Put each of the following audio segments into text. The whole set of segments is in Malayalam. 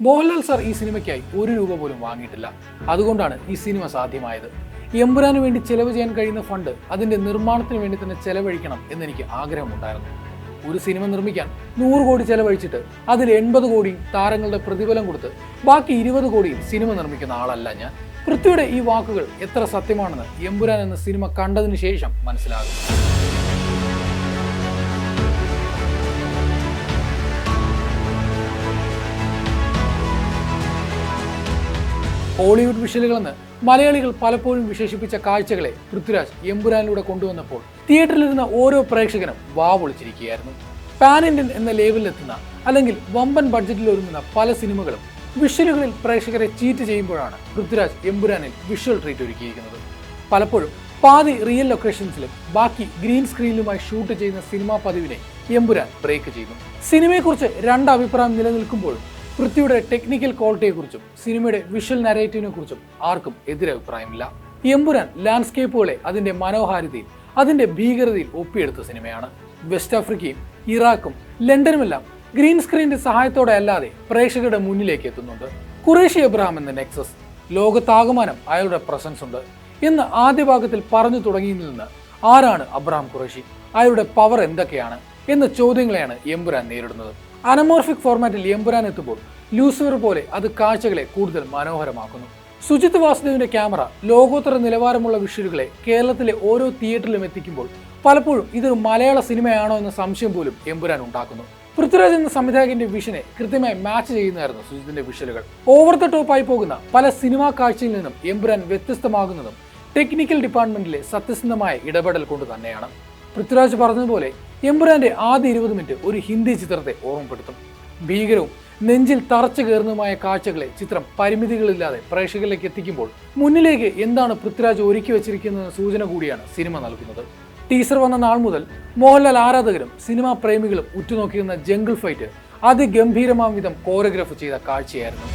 മോഹൻലാൽ സാർ ഈ സിനിമയ്ക്കായി ₹1 പോലും വാങ്ങിയിട്ടില്ല. അതുകൊണ്ടാണ് ഈ സിനിമ സാധ്യമായത്. എമ്പുരാന് വേണ്ടി ചെലവ് ചെയ്യാൻ കഴിയുന്ന ഫണ്ട് അതിന്റെ നിർമ്മാണത്തിന് വേണ്ടി തന്നെ ചെലവഴിക്കണം എന്നെനിക്ക് ആഗ്രഹമുണ്ടായിരുന്നു. ഒരു സിനിമ നിർമ്മിക്കാൻ 100 കോടി ചെലവഴിച്ചിട്ട് അതിൽ 80 കോടിയും താരങ്ങളുടെ പ്രതിഫലം കൊടുത്ത് ബാക്കി 20 കോടിയും സിനിമ നിർമ്മിക്കുന്ന ആളല്ല ഞാൻ. പൃഥ്വിയുടെ ഈ വാക്കുകൾ എത്ര സത്യമാണെന്ന് എമ്പുരാൻ എന്ന സിനിമ കണ്ടതിന് ശേഷം മനസ്സിലാകും. ഹോളിവുഡ് വിഷ്വലുകളെന്ന് മലയാളികൾ പലപ്പോഴും വിശേഷിപ്പിച്ച കാഴ്ചകളെ പൃഥ്വിരാജ് എമ്പുരാനിലൂടെ കൊണ്ടുവന്നപ്പോൾ തിയേറ്ററിലിരുന്ന ഓരോ പ്രേക്ഷകനും വാവൊളിച്ചിരിക്കുകയായിരുന്നു. പാൻ ഇന്ത്യൻ എന്ന ലേവലിലെത്തുന്ന അല്ലെങ്കിൽ വമ്പൻ ബഡ്ജറ്റിൽ ഒരുങ്ങുന്ന പല സിനിമകളും വിഷ്വലുകളിൽ പ്രേക്ഷകരെ ചീറ്റ് ചെയ്യുമ്പോഴാണ് പൃഥ്വിരാജ് എമ്പുരാനിൽ വിഷ്വൽ ട്രീറ്റ് ഒരുക്കിയിരിക്കുന്നത്. പലപ്പോഴും പാതി റിയൽ ലൊക്കേഷൻസിലും ബാക്കി ഗ്രീൻ സ്ക്രീനിലുമായി ഷൂട്ട് ചെയ്യുന്ന സിനിമാ പതിവിനെ എമ്പുരാൻ ബ്രേക്ക് ചെയ്യുന്നു. സിനിമയെക്കുറിച്ച് രണ്ട് അഭിപ്രായം നിലനിൽക്കുമ്പോഴും പൃഥ്വിയുടെ ടെക്നിക്കൽ ക്വാളിറ്റിയെക്കുറിച്ചും സിനിമയുടെ വിഷ്വൽ നരേറ്റീവിനെ കുറിച്ചും ആർക്കും എതിരഭിപ്രായമില്ല. എമ്പുരാൻ ലാൻഡ്സ്കേപ്പുകളെ അതിന്റെ മനോഹാരിതയിൽ അതിന്റെ ഭീകരതയിൽ ഒപ്പിയെടുത്ത സിനിമയാണ്. വെസ്റ്റ് ആഫ്രിക്കയും ഇറാഖും ലണ്ടനുമെല്ലാം ഗ്രീൻ സ്ക്രീനിന്റെ സഹായത്തോടെ അല്ലാതെ പ്രേക്ഷകരുടെ മുന്നിലേക്ക് എത്തുന്നുണ്ട്. ഖുറേഷി എബ്രഹാം എന്ന നെക്സസ്, ലോകത്താകമാനം അയാളുടെ പ്രസൻസ് ഉണ്ട് എന്ന് ആദ്യ ഭാഗത്തിൽ പറഞ്ഞു തുടങ്ങിയതിൽ നിന്ന് ആരാണ് അബ്രഹാം ഖുറേഷി, അയാളുടെ പവർ എന്തൊക്കെയാണ് എന്ന ചോദ്യങ്ങളെയാണ് എമ്പുരാൻ നേരിടുന്നത്. അനമോർഫിക് ഫോർമാറ്റിൽ എമ്പുരാൻ എത്തുമ്പോൾ ലൂസിഫർ പോലെ അത് കാഴ്ചകളെ കൂടുതൽ മനോഹരമാക്കുന്നു. സുജിത് വാസുദേവിന്റെ ക്യാമറ ലോകോത്തര നിലവാരമുള്ള വിഷ്വലുകളെ കേരളത്തിലെ ഓരോ തിയേറ്ററിലും എത്തിക്കുമ്പോൾ പലപ്പോഴും ഇതൊരു മലയാള സിനിമയാണോ എന്ന സംശയം പോലും എമ്പുരാൻ ഉണ്ടാക്കുന്നു. പൃഥ്വിരാജ് എന്ന സംവിധായകന്റെ വിഷനെ കൃത്യമായി മാച്ച് ചെയ്യുന്നതായിരുന്നു സുജിത്തിന്റെ വിഷ്വലുകൾ. ഓവർ ദ ടോപ്പായി പോകുന്ന പല സിനിമാ കാഴ്ചയിൽ നിന്നും എമ്പുരാൻ വ്യത്യസ്തമാകുന്നതും ടെക്നിക്കൽ ഡിപ്പാർട്ട്മെന്റിലെ സത്യസന്ധമായ ഇടപെടൽ കൊണ്ട് തന്നെയാണ്. പൃഥ്വിരാജ് പറഞ്ഞതുപോലെ എമ്പുരാന്റെ ആദ്യ 20 മിനിറ്റ് ഒരു ഹിന്ദി ചിത്രത്തെ ഓർമ്മപ്പെടുത്തും. ഭീകരവും നെഞ്ചിൽ തറച്ചു കയറുന്നതുമായ കാഴ്ചകളെ ചിത്രം പരിമിതികളില്ലാതെ പ്രേക്ഷകരിലേക്ക് എത്തിക്കുമ്പോൾ മുന്നിലേക്ക് എന്താണ് പൃഥ്വിരാജ് ഒരുക്കി വെച്ചിരിക്കുന്നതെന്ന സൂചന കൂടിയാണ് സിനിമ നൽകുന്നത്. ടീസർ വന്ന നാൾ മുതൽ മോഹൻലാൽ ആരാധകരും സിനിമാ പ്രേമികളും ഉറ്റുനോക്കിയിരുന്ന ജംഗിൾ ഫൈറ്റ് അതിഗംഭീരമാം വിധം കോറിയോഗ്രാഫ് ചെയ്ത കാഴ്ചയായിരുന്നു.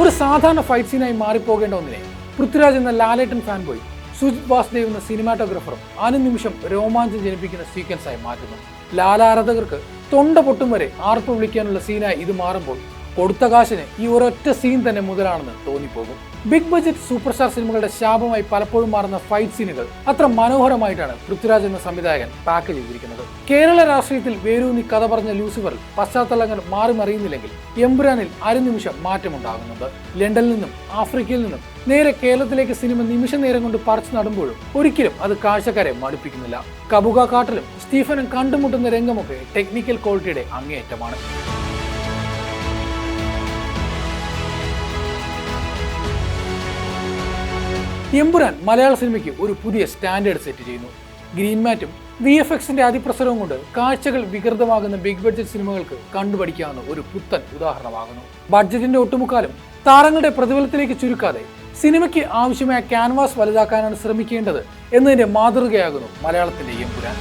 ഒരു സാധാരണ ഫൈറ്റ് സീനായി മാറിപ്പോകേണ്ട ഒന്നിനെ പൃഥ്വിരാജ് എന്ന ലാലേട്ടൻ ഫാൻ ബോയ് സുജിത് വാസുദേവ് എന്ന സിനിമാറ്റോഗ്രാഫറും അനുനിമിഷം രോമാഞ്ചം ജനിപ്പിക്കുന്ന സീക്വൻസായി മാറ്റുന്നു. ലാലാരാധകർക്ക് തൊണ്ട പൊട്ടും വരെ ആർപ്പ് വിളിക്കാനുള്ള സീനായി ഇത് മാറുമ്പോൾ കൊടുത്ത കാശിന് ഈ ഒരൊറ്റ സീൻ തന്നെ മുതലാണെന്ന് തോന്നിപ്പോകും. ബിഗ് ബഡ്ജറ്റ് സൂപ്പർ സ്റ്റാർ സിനിമകളുടെ ശാപമായി പലപ്പോഴും മാറുന്ന ഫൈറ്റ് സീനുകൾ അത്ര മനോഹരമായിട്ടാണ് പൃഥ്വിരാജ് എന്ന സംവിധായകൻ പാക്ക് ചെയ്തിരിക്കുന്നത്. കേരള രാഷ്ട്രീയത്തിൽ വേരൂന്നി കഥ പറഞ്ഞ ലൂസിഫറിൽ പശ്ചാത്തലങ്ങൾ മാറി മറിയുന്നില്ലെങ്കിൽ എമ്പുരാനിൽ അരനിമിഷം മാറ്റമുണ്ടാകുന്നുണ്ട്. ലണ്ടനിൽ നിന്നും ആഫ്രിക്കയിൽ നിന്നും നേരെ കേരളത്തിലേക്ക് സിനിമ നിമിഷ നേരം കൊണ്ട് പറിച്ചു നടുമ്പോഴും ഒരിക്കലും അത് കാഴ്ചക്കാരെ മടുപ്പിക്കുന്നില്ല. കബുക കാട്ടിലും സ്റ്റീഫനും കണ്ടുമുട്ടുന്ന രംഗമൊക്കെ ടെക്നിക്കൽ ക്വാളിറ്റിയുടെ അങ്ങേയറ്റമാണ്. എമ്പുരാൻ മലയാള സിനിമയ്ക്ക് ഒരു പുതിയ സ്റ്റാൻഡേർഡ് സെറ്റ് ചെയ്യുന്നു. ഗ്രീൻ മാറ്റും VFXന്റെ അതിപ്രസരവും കൊണ്ട് കാഴ്ചകൾ വികൃതമാകുന്ന ബിഗ് ബഡ്ജറ്റ് സിനിമകൾക്ക് കണ്ടുപഠിക്കാവുന്ന ഒരു പുത്തൻ ഉദാഹരണമാകുന്നു. ബഡ്ജറ്റിന്റെ ഒട്ടുമുക്കാലും താരങ്ങളുടെ പ്രതിഫലത്തിലേക്ക് ചുരുക്കാതെ സിനിമയ്ക്ക് ആവശ്യമായ ക്യാൻവാസ് വലുതാക്കാനാണ് ശ്രമിക്കേണ്ടത് എന്നതിന്റെ മാതൃകയാകുന്നു മലയാളത്തിന്റെ എമ്പുരാൻ.